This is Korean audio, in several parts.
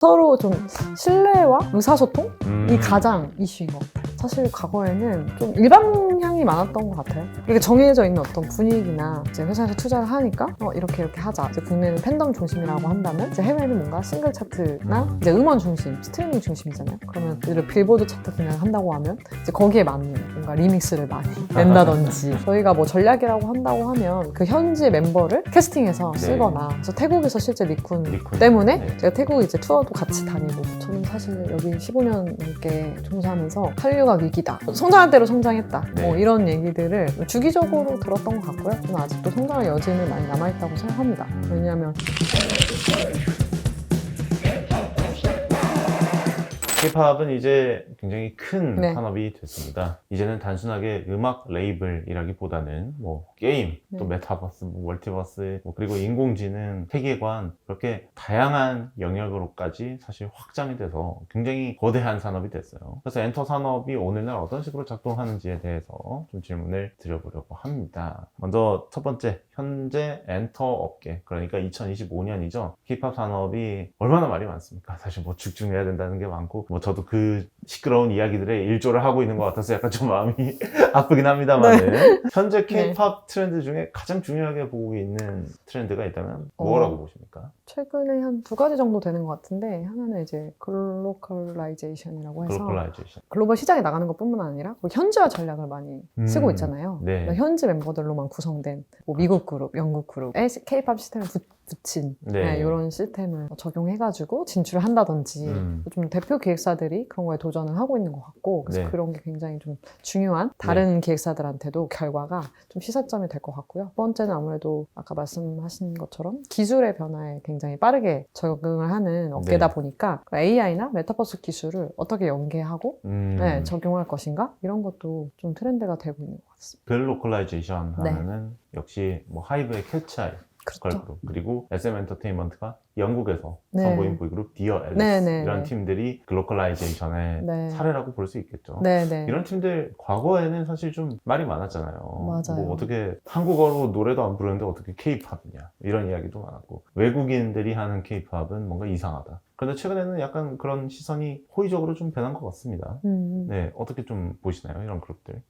서로 좀 신뢰와 의사소통이 가장 이슈인 것 같아요. 사실 과거에는 좀 일방향이 많았던 것 같아요. 이게 정해져 있는 어떤 분위기나 이제 회사에서 투자를 하니까 이렇게 하자. 이제 국내는 팬덤 중심이라고 한다면 이제 해외는 뭔가 싱글 차트나 이제 음원 중심, 스트리밍 중심이잖아요. 그러면 예를 빌보드 차트 그냥 한다고 하면 이제 거기에 맞는 뭔가 리믹스를 많이 낸다든지 저희가 뭐 전략이라고 한다고 하면 그 현지 멤버를 캐스팅해서 쓰거나 그래서 태국에서 실제 리쿤 때문에 제가 태국 이제 투어도 같이 다니고 저는 사실 여기 15년 넘게 종사하면서 한류가 위기다. 성장할 대로 성장했다. 뭐 이런 얘기들을 주기적으로 들었던 것 같고요. 저는 아직도 성장의 여지는 많이 남아있다고 생각합니다. 왜냐하면 K-팝은 이제 굉장히 큰 산업이 됐습니다. 이제는 단순하게 음악 레이블이라기보다는 뭐 게임, 또 메타버스, 뭐 멀티버스, 그리고 인공지능, 세계관 그렇게 다양한 영역으로까지 사실 확장이 돼서 굉장히 거대한 산업이 됐어요. 그래서 엔터 산업이 오늘날 어떤 식으로 작동하는지에 대해서 좀 질문을 드려보려고 합니다. 먼저 첫 번째, 현재 엔터 업계, 그러니까 2025년이죠. K-팝 산업이 얼마나 말이 많습니까? 사실 뭐 집중해야 된다는 게 많고 뭐 저도 그 시끄러운 이야기들에 일조를 하고 있는 것 같아서 약간 좀 마음이 아프긴 합니다만은 현재 K-팝 트렌드 중에 가장 중요하게 보고 있는 트렌드가 있다면 뭐라고 보십니까? 최근에 한 2가지 정도 되는 것 같은데 하나는 이제 글로컬라이제이션이라고 해서 글로벌 시장에 나가는 것뿐만 아니라 현지화 전략을 많이 쓰고 있잖아요. 그러니까 현지 멤버들로만 구성된 뭐 미국 그룹, 영국 그룹에 K-팝 시스템을 붙인 이런 시스템을 적용해가지고 진출을 한다든지 좀 대표 기획사들이 그런 거에 도전을 하고 있는 것 같고 그래서 그런 게 굉장히 좀 중요한 다른 기획사들한테도 결과가 좀 시사점이 될 것 같고요. 두 번째는 아무래도 아까 말씀하신 것처럼 기술의 변화에 굉장히 빠르게 적응을 하는 업계다 보니까 AI나 메타버스 기술을 어떻게 연계하고 적용할 것인가 이런 것도 좀 트렌드가 되고 있는 것 같습니다. 글로컬라이제이션 하면은 역시 뭐 하이브의 캐치아이 걸그룹 그리고 SM 엔터테인먼트가 영국에서 선보인 보이그룹 디어 앨리스 이런 팀들이 글로컬라이제이션의 사례라고 볼 수 있겠죠. 이런 팀들 과거에는 사실 좀 말이 많았잖아요. 뭐 어떻게 한국어로 노래도 안 부르는데 어떻게 K-팝이냐 이런 이야기도 많았고 외국인들이 하는 K-팝은 뭔가 이상하다. 그런데 최근에는 약간 그런 시선이 호의적으로 좀 변한 것 같습니다. 네, 어떻게 좀 보시나요? 이런 그룹들?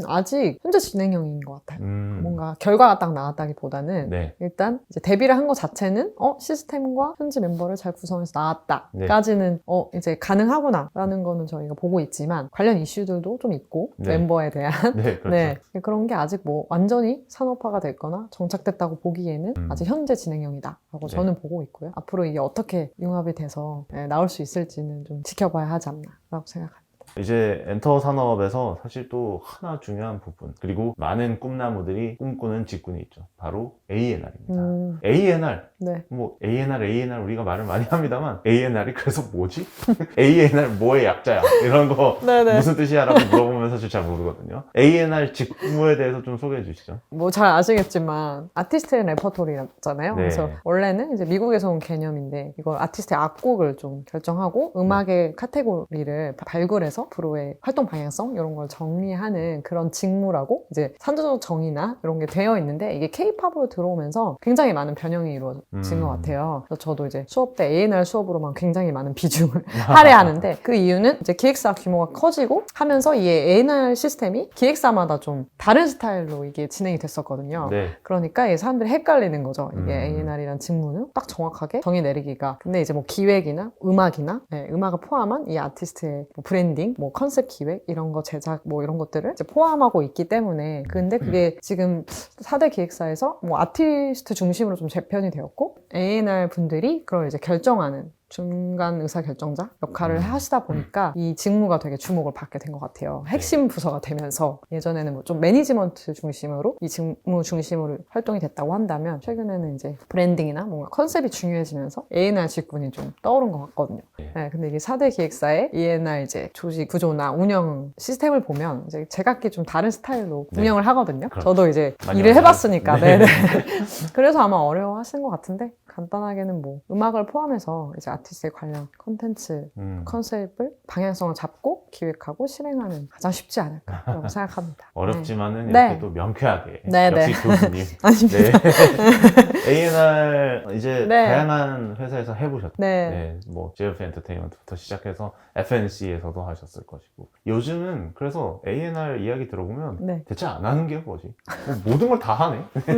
아직 현재 진행형인 것 같아요. 뭔가 결과가 딱 나왔다기보다는 일단 이제 데뷔를 한 것 자체는 시스템과 현지 멤버를 잘 구성해서 나왔다까지는 이제 가능하구나 라는 거는 저희가 보고 있지만 관련 이슈들도 좀 있고 멤버에 대한 그렇죠. 그런 게 아직 뭐 완전히 산업화가 됐거나 정착됐다고 보기에는 아직 현재 진행형이다 라고 저는 보고 있고요. 앞으로 이게 어떻게 융합이 돼서 나올 수 있을지는 좀 지켜봐야 하지 않나 라고 생각합니다. 이제 엔터 산업에서 사실 또 하나 중요한 부분 그리고 많은 꿈나무들이 꿈꾸는 직군이 있죠. 바로 A&R입니다. A&R 뭐 A&R 우리가 말을 많이 합니다만 A&R이 그래서 뭐지? A&R 뭐의 약자야? 이런 거 무슨 뜻이야? 라고 물어보면 사실 잘 모르거든요. A&R 직무에 대해서 좀 소개해 주시죠. 뭐 잘 아시겠지만 아티스트의 레퍼토리잖아요. 그래서 원래는 이제 미국에서 온 개념인데 이걸 아티스트의 악곡을 좀 결정하고 음악의 카테고리를 발굴해서 앞으로의 활동 방향성 이런 걸 정리하는 그런 직무라고 이제 산조적 정의나 이런 게 되어 있는데 이게 K-팝으로 들어오면서 굉장히 많은 변형이 이루어진 것 같아요. 그래서 저도 이제 수업 때 A&R 수업으로만 굉장히 많은 비중을 할애하는데 그 이유는 이제 기획사 규모가 커지고 하면서 이 A&R 시스템이 기획사마다 좀 다른 스타일로 이게 진행이 됐었거든요. 그러니까 이 사람들이 헷갈리는 거죠. 이게 A&R이란 직무는 딱 정확하게 정의 내리기가. 근데 이제 뭐 기획이나 음악이나 음악을 포함한 이 아티스트의 뭐 브랜딩, 뭐 컨셉 기획 이런 거 제작 뭐 이런 것들을 이제 포함하고 있기 때문에 근데 그게 지금 4대 기획사에서 뭐 아티스트 중심으로 좀 재편이 되었고 A&R 분들이 그걸 이제 결정하는 중간 의사결정자 역할을 하시다 보니까 이 직무가 되게 주목을 받게 된 것 같아요. 핵심 부서가 되면서 예전에는 뭐 좀 매니지먼트 중심으로 이 직무 중심으로 활동이 됐다고 한다면 최근에는 이제 브랜딩이나 뭔가 컨셉이 중요해지면서 A&R 직군이 좀 떠오른 것 같거든요. 근데 이게 4대 기획사의 A&R 이제 조직 구조나 운영 시스템을 보면 이제 제각기 좀 다른 스타일로 운영을 하거든요. 저도 이제 일을 해봤으니까. 그래서 아마 어려워하시는 것 같은데 간단하게는 뭐 음악을 포함해서 이제 아티스트에 관련 컨텐츠 컨셉을 방향성을 잡고 기획하고 실행하는 가장 쉽지 않을까라고 생각합니다. 어렵지만은 네. 이렇게 또 명쾌하게 네, 역시 네. 교수님. 아닙니다. 네. A&R 이제 네. 다양한 회사에서 해보셨죠. 네. 네, 뭐 JF 엔터테인먼트부터 시작해서 FNC에서도 하셨을 것이고 요즘은 그래서 A&R 이야기 들어보면 네. 대체 안 하는 게 뭐지? 뭐 모든 걸 다 하네. 네.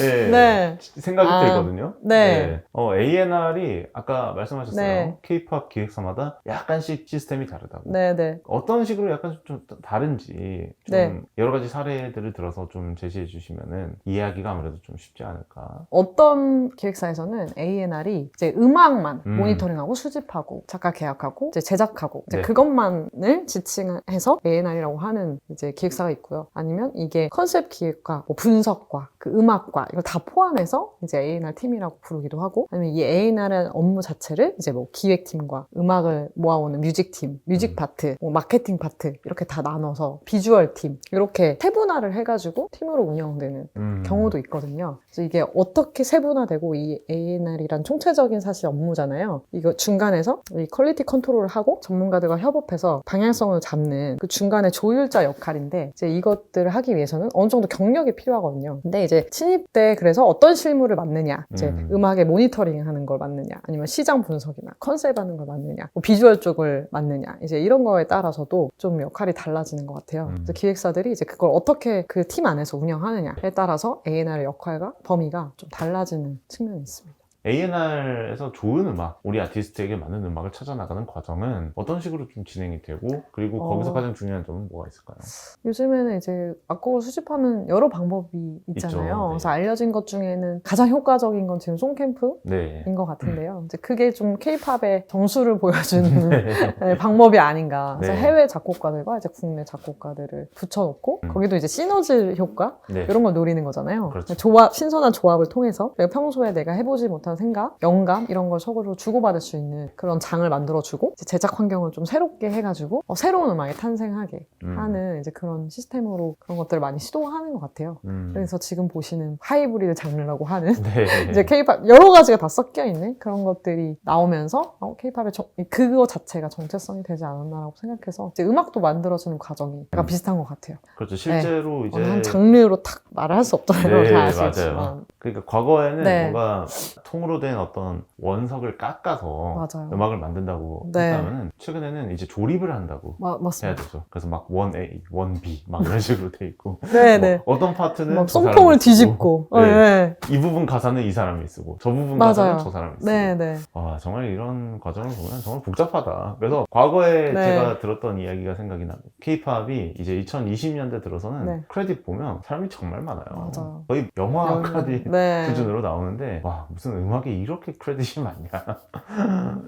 네. 네. 생각이 들거든요. 네. A&R이 아까 말씀하셨어요. 네. K-pop 기획사마다 약간씩 시스템이 다르다고. 네, 네. 어떤 식으로 약간 좀 다른지 좀 네. 여러 가지 사례들을 들어서 좀 제시해 주시면은 이해하기가 아무래도 좀 쉽지 않을까. 어떤 기획사에서는 A&R이 이제 음악만 음. 모니터링하고 수집하고 작가 계약하고 이제 제작하고 이제 네. 그것만을 지칭해서 A&R이라고 하는 이제 기획사가 있고요. 아니면 이게 컨셉 기획과 뭐 분석과 그 음악과 이걸 다 포함해서 이제 A&R 팀이라고 부르기도 하고, 아니면 이 A&R의 업무 자체를 이제 뭐 기획팀과 음악을 모아오는 뮤직팀, 뮤직 파트, 뭐 마케팅 파트 이렇게 다 나눠서 비주얼 팀 이렇게 세분화를 해가지고 팀으로 운영되는 경우도 있거든요. 그래서 이게 어떻게 세분화되고 이 A&R이란 총체적인 사실 업무잖아요. 이거 중간에서 이 퀄리티 컨트롤을 하고 전문가들과 협업해서 방향성을 잡는 그 중간에 조율자 역할인데, 이제 이것들을 하기 위해서는 어느 정도 경력이 필요하거든요. 근데 이제 신입 때 그래서 어떤 실무를 맡느냐, 이제 음악의 모니터링 하는 걸 맡느냐, 아니면 시장 분석이나 컨셉 하는 걸 맡느냐, 뭐 비주얼 쪽을 맡느냐, 이제 이런 거에 따라서도 좀 역할이 달라지는 것 같아요. 그래서 기획사들이 이제 그걸 어떻게 그 팀 안에서 운영하느냐에 따라서 A&R의 역할과 범위가 좀 달라지는 측면이 있습니다. A&R에서 좋은 음악, 우리 아티스트에게 맞는 음악을 찾아 나가는 과정은 어떤 식으로 좀 진행이 되고, 그리고 거기서 가장 중요한 점은 뭐가 있을까요? 요즘에는 이제 악곡을 수집하는 여러 방법이 있잖아요. 있죠. 네. 그래서 알려진 것 중에는 가장 효과적인 건 지금 송캠프인 네. 것 같은데요. 이제 그게 좀 K-팝의 정수를 보여주는 네, 방법이 아닌가. 그래서 네. 해외 작곡가들과 이제 국내 작곡가들을 붙여놓고 거기도 이제 시너지 효과 네. 이런 걸 노리는 거잖아요. 그렇죠. 조합, 신선한 조합을 통해서 내가 평소에 내가 해보지 못한 생각, 영감 이런 걸 서로 주고받을 수 있는 그런 장을 만들어주고, 이제 제작 환경을 좀 새롭게 해가지고 새로운 음악이 탄생하게 하는 이제 그런 시스템으로 그런 것들을 많이 시도하는 것 같아요. 그래서 지금 보시는 하이브리드 장르라고 하는 네. 이제 K-팝 여러 가지가 다 섞여 있는 그런 것들이 나오면서 K-팝의 그거 자체가 정체성이 되지 않았나라고 생각해서 이제 음악도 만들어주는 과정이 약간 비슷한 것 같아요. 그렇죠. 실제로 이제 한 장르로 딱 말을 할 수 없잖아요. 네, 다 아시겠지만. 맞아요. 그러니까 과거에는 네. 뭔가 통으로 된 어떤 원석을 깎아서 맞아요. 음악을 만든다고 네. 했다면 최근에는 이제 조립을 한다고 해야 맞습니다. 되죠. 그래서 막 원 A, 원 B 막 이런 식으로 돼 있고 네네. 뭐 어떤 파트는 막 저 송통을 사람이 쓰고, 뒤집고. 네. 네. 이 부분 가사는 이 사람이 쓰고 저 부분 맞아요. 가사는 저 사람이 쓰고. 네네. 와, 정말 이런 과정을 보면 정말 복잡하다. 그래서 과거에 네. 제가 들었던 이야기가 생각이 나요. K-팝이 이제 2020년대 들어서는 네. 크레딧 보면 사람이 정말 많아요. 맞아요. 거의 영화 크레딧 네. 수준으로 나오는데, 와, 무슨 음악에 이렇게 크레딧이 많냐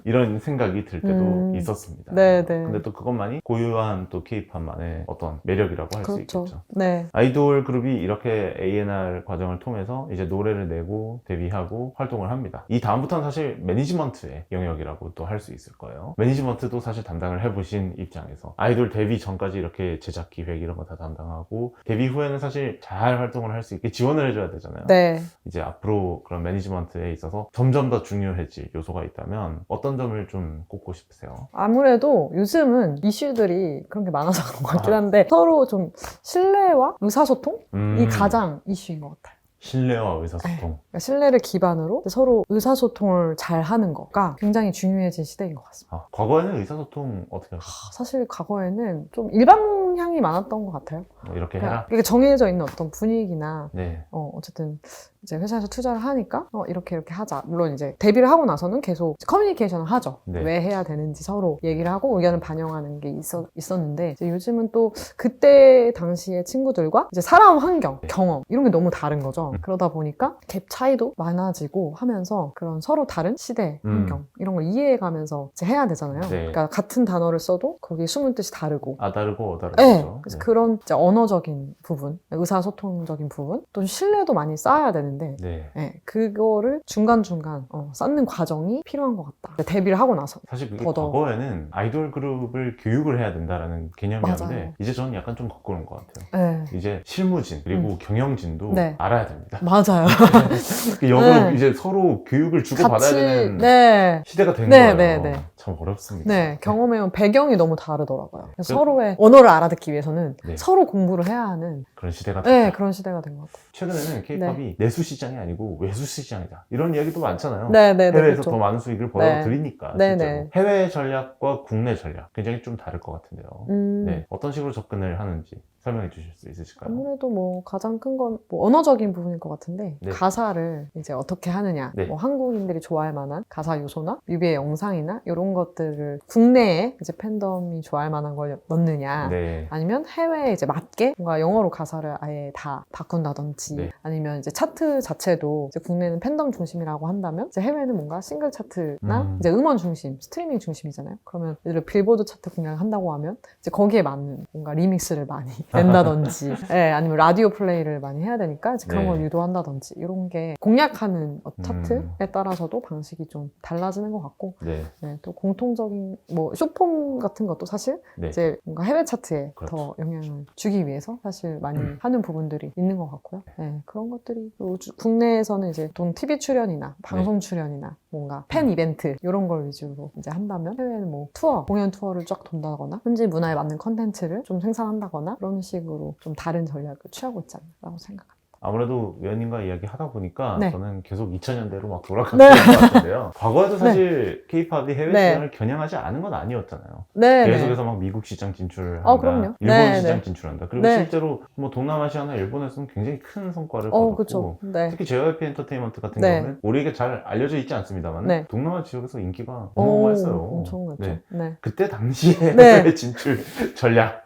이런 생각이 들 때도 있었습니다. 네네. 근데 또 그것만이 고유한 또 K-팝만의 어떤 매력이라고 할 수 그렇죠. 있겠죠. 네. 아이돌 그룹이 이렇게 A&R 과정을 통해서 이제 노래를 내고 데뷔하고 활동을 합니다. 이 다음부터는 사실 매니지먼트의 영역이라고 또 할 수 있을 거예요. 매니지먼트도 사실 담당을 해보신 입장에서 아이돌 데뷔 전까지 이렇게 제작 기획 이런 거 다 담당하고, 데뷔 후에는 사실 잘 활동을 할 수 있게 지원을 해줘야 되잖아요. 네. 이제 앞으로 그런 매니지먼트에 있어서 점점 더 중요해질 요소가 있다면 어떤 점을 좀 꼽고 싶으세요? 아무래도 요즘은 이슈들이 그런 게 많아서 그런 것 같긴 한데 서로 좀 신뢰와 의사소통이 가장 이슈인 것 같아요. 신뢰와 의사소통. 그러니까 신뢰를 기반으로 서로 의사소통을 잘 하는 거가 굉장히 중요해진 시대인 것 같습니다. 과거에는 의사소통 어떻게 하셨어요? 사실 과거에는 좀 일방향이 많았던 것 같아요. 이렇게 해라? 그러니까 정해져 있는 어떤 분위기나 네. 어쨌든 이제 회사에서 투자를 하니까 이렇게 하자. 물론 이제 데뷔를 하고 나서는 계속 커뮤니케이션을 하죠. 네. 왜 해야 되는지 서로 얘기를 하고 의견을 반영하는 게 있었는데, 이제 요즘은 또 그때 당시의 친구들과 이제 살아온 환경, 네. 경험 이런 게 너무 다른 거죠. 그러다 보니까 갭 차이도 많아지고 하면서 그런 서로 다른 시대, 환경 이런 걸 이해해가면서 이제 해야 되잖아요. 네. 그러니까 같은 단어를 써도 거기 숨은 뜻이 다르고. 다르고 다르죠. 네. 그래서 그런 이제 언어적인 부분, 의사소통적인 부분, 또 신뢰도 많이 쌓아야 되는데, 네. 네, 그거를 중간중간 쌓는 과정이 필요한 것 같다. 데뷔를 하고 나서. 사실 그게 더더. 과거에는 아이돌 그룹을 교육을 해야 된다라는 개념이었는데 맞아요. 이제 저는 약간 좀 거꾸로인 것 같아요. 네. 이제 실무진 그리고 경영진도 네. 알아야 됩니다. 맞아요. 역으로 네. 이제 서로 교육을 주고받아야 되는 네. 시대가 된 네, 거예요. 네, 네. 참 어렵습니다. 네, 경험해온 배경이 너무 다르더라고요. 그래서 그- 서로의 언어를 알아듣기 위해서는 네. 서로 공부를 해야 하는 그런 시대가 네, 됐다. 그런 시대가 된 것 같아요. 최근에는 케이팝이 내수 시장이 아니고 외수 시장이다. 이런 이야기도 많잖아요. 네, 네, 네. 해외에서 그렇죠. 더 많은 수익을 네. 벌어들이니까 네, 실제로. 네. 해외 전략과 국내 전략 굉장히 좀 다를 것 같은데요. 네, 어떤 식으로 접근을 하는지 설명해 주실 수 있으실까요? 아무래도 뭐 가장 큰 건 뭐 언어적인 부분일 것 같은데 네. 가사를 이제 어떻게 하느냐 네. 뭐 한국인들이 좋아할 만한 가사 요소나 뮤비의 영상이나 이런 것들을 국내에 이제 팬덤이 좋아할 만한 걸 넣느냐 네. 아니면 해외에 이제 맞게 뭔가 영어로 가사를 아예 다 바꾼다든지 네. 아니면 이제 차트 자체도 이제 국내는 팬덤 중심이라고 한다면 이제 해외는 뭔가 싱글 차트나 이제 음원 중심, 스트리밍 중심이잖아요. 그러면 예를 들어 빌보드 차트 공략을 한다고 하면 이제 거기에 맞는 뭔가 리믹스를 많이 낸다든지 예, 아니면 라디오 플레이를 많이 해야 되니까 이제 그런 네. 걸 유도한다든지 이런 게 공략하는 차트에 따라서도 방식이 좀 달라지는 것 같고 네. 네, 또 공통적인 뭐 쇼폼 같은 것도 사실 네. 이제 뭔가 해외 차트에 그렇죠. 더 영향을 주기 위해서 사실 많이 하는 부분들이 있는 것 같고요. 네, 그런 것들이 그리고 국내에서는 이제 돈 TV 출연이나 방송 출연이나 뭔가 팬 이벤트 이런 걸 위주로 이제 한다면 해외는 뭐 투어, 공연 투어를 쫙 돈다거나 현지 문화에 맞는 컨텐츠를 좀 생산한다거나 그런 식으로 좀 다른 전략을 취하고 있지 않나라고 생각합니다. 아무래도 위원님과 이야기 하다 보니까 네. 저는 계속 2000년대로 막 돌아가는 네. 것 같은데요. 과거에도 사실 케이팝이 해외 네. 시장을 겨냥하지 않은 건 아니었잖아요. 네, 계속해서 막 미국 시장 진출한다, 그럼요. 일본 네, 시장 네. 진출한다. 그리고 네. 실제로 뭐 동남아시아나 일본에서는 굉장히 큰 성과를 거뒀고 그렇죠. 네. 특히 JYP 엔터테인먼트 같은 네. 경우는 우리에게 잘 알려져 있지 않습니다만 네. 동남아 지역에서 인기가 어마어마했어요. 엄청났죠. 네. 네. 그때 당시에 네. 해외 진출 전략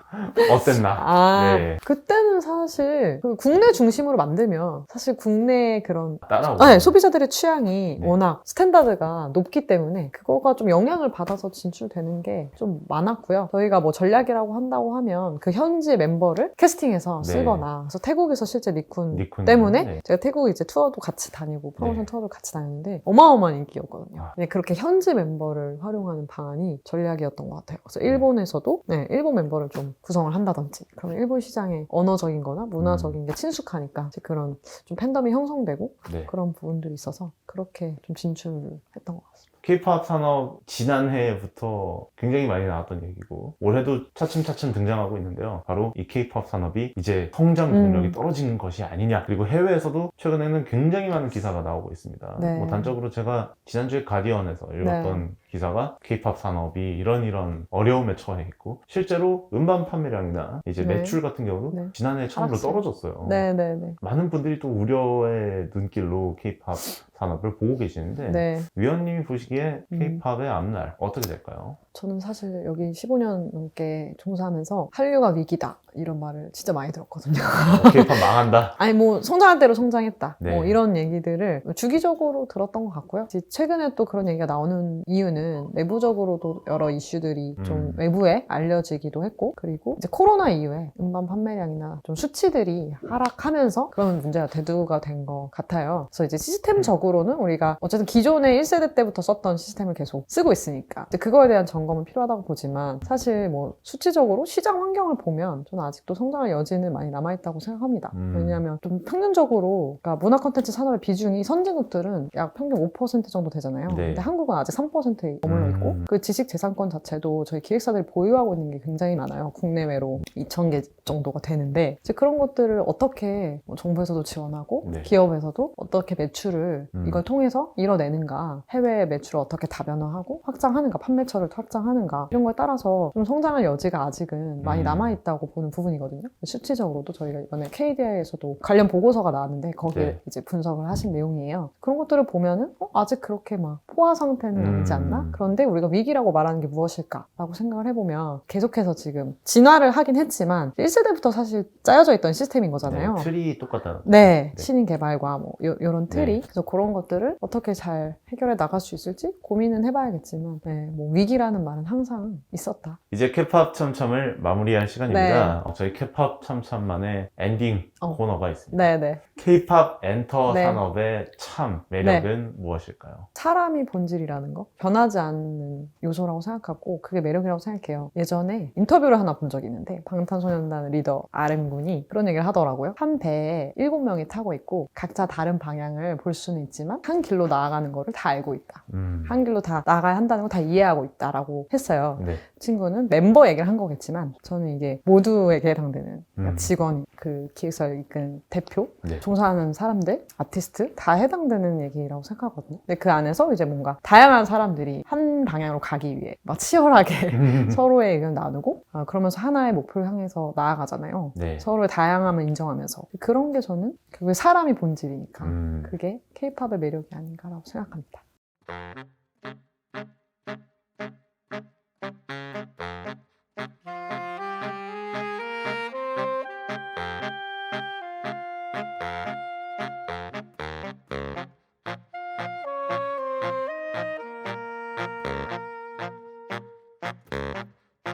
어땠나? 네. 그때는 사실 그 국내 중심으로 만들면 사실 국내의 그런 따라오고 소비자들의 취향이 네. 워낙 스탠다드가 높기 때문에 그거가 좀 영향을 받아서 진출되는 게 좀 많았고요. 저희가 뭐 전략이라고 한다고 하면 그 현지 멤버를 캐스팅해서 네. 쓰거나 그래서 태국에서 실제 니쿤 니쿤 때문에 네. 제가 태국 이제 투어도 같이 다니고 프로모션 네. 투어도 같이 다녔는데 어마어마한 인기였거든요. 아. 근데 그렇게 현지 멤버를 활용하는 방안이 전략이었던 것 같아요. 그래서 일본에서도 일본 멤버를 좀 구성을 한다든지 그러면 일본 시장에 언어적인 거나 문화적인 게 친숙하니까 이제 그런 좀 팬덤이 형성되고 네. 그런 부분들이 있어서 그렇게 좀 진출을 했던 것 같습니다. K-팝 산업 지난해부터 굉장히 많이 나왔던 얘기고 올해도 차츰차츰 등장하고 있는데요. 바로 이 K-팝 산업이 이제 성장 동력이 떨어지는 것이 아니냐. 그리고 해외에서도 최근에는 굉장히 많은 기사가 나오고 있습니다. 네. 뭐 단적으로 제가 지난주에 가디언에서 읽었던 기사가 K-팝 산업이 이런 어려움에 처해 있고 실제로 음반 판매량이나 이제 네. 매출 같은 경우도 네. 지난해 처음으로 하락세요. 떨어졌어요. 네네네. 많은 분들이 또 우려의 눈길로 K-팝 산업을 보고 계시는데 네. 위원님이 보시기에 K-팝의 앞날 어떻게 될까요? 저는 사실 여기 15년 넘게 종사하면서 한류가 위기다 이런 말을 진짜 많이 들었거든요. K-팝 망한다. 아니 뭐 성장할 대로 성장했다 네. 뭐 이런 얘기들을 주기적으로 들었던 것 같고요. 이제 최근에 또 그런 얘기가 나오는 이유는 내부적으로도 여러 이슈들이 좀 외부에 알려지기도 했고 그리고 이제 코로나 이후에 음반 판매량이나 좀 수치들이 하락하면서 그런 문제가 대두가 된 것 같아요. 그래서 이제 시스템적으로는 우리가 어쨌든 기존의 1세대 때부터 썼던 시스템을 계속 쓰고 있으니까 이제 그거에 대한 점검은 필요하다고 보지만 사실 뭐 수치적으로 시장 환경을 보면 저는 아직도 성장할 여지는 많이 남아있다고 생각합니다. 왜냐하면 좀 평균적으로 그러니까 문화 콘텐츠 산업의 비중이 선진국들은 약 평균 5% 정도 되잖아요. 네. 근데 한국은 아직 3%에 머물러 있고 그 지식재산권 자체도 저희 기획사들이 보유하고 있는 게 굉장히 많아요. 국내외로 2,000개 정도가 되는데 이제 그런 것들을 어떻게 뭐 정부에서도 지원하고 네. 기업에서도 어떻게 매출을 이걸 통해서 이뤄내는가 해외 매출을 어떻게 다변화하고 확장하는가 판매처를 확장하는가 이런 거에 따라서 좀 성장할 여지가 아직은 많이 남아있다고 보는 부분이거든요. 수치적으로도 저희가 이번에 KDI에서도 관련 보고서가 나왔는데 거기에 네. 이제 분석을 하신 내용이에요. 그런 것들을 보면은 아직 그렇게 막 포화 상태는 아니지 않나? 그런데 우리가 위기라고 말하는 게 무엇일까라고 생각을 해보면 계속해서 지금 진화를 하긴 했지만 1세대부터 사실 짜여져 있던 시스템인 거잖아요. 네, 틀이 똑같다. 네, 신인 개발과 뭐 요런 틀이 네. 그래서 그런 것들을 어떻게 잘 해결해 나갈 수 있을지 고민은 해봐야겠지만 뭐 위기라는 말은 항상 있었다. 이제 K-팝 참참을 마무리할 시간입니다. 저희 K-팝 참참만의 엔딩 코너가 있습니다. 네네. K-팝 엔터 네. 산업의 참 매력은 무엇일까요? 사람이 본질이라는 거, 변하지 않는 있는 요소라고 생각하고 그게 매력이라고 생각해요. 예전에 인터뷰를 하나 본 적이 있는데 방탄소년단 리더 RM군이 그런 얘기를 하더라고요. 한 배에 7명이 타고 있고 각자 다른 방향을 볼 수는 있지만 한 길로 나아가는 거를 다 알고 있다. 한 길로 다 나가야 한다는 걸 다 이해하고 있다라고 했어요. 네. 친구는 멤버 얘기를 한 거겠지만 저는 이게 모두에게 해당되는 그러니까 직원, 그 기획사를 이끈 대표, 네. 종사하는 사람들, 아티스트 다 해당되는 얘기라고 생각하거든요. 근데 그 안에서 이제 뭔가 다양한 사람들이 한 방향으로 가기 위해 막 치열하게 서로의 의견을 나누고 그러면서 하나의 목표를 향해서 나아가잖아요. 네. 서로의 다양함을 인정하면서 그런 게 저는 결국에 사람이 본질이니까 그게 K-팝의 매력이 아닌가라고 생각합니다.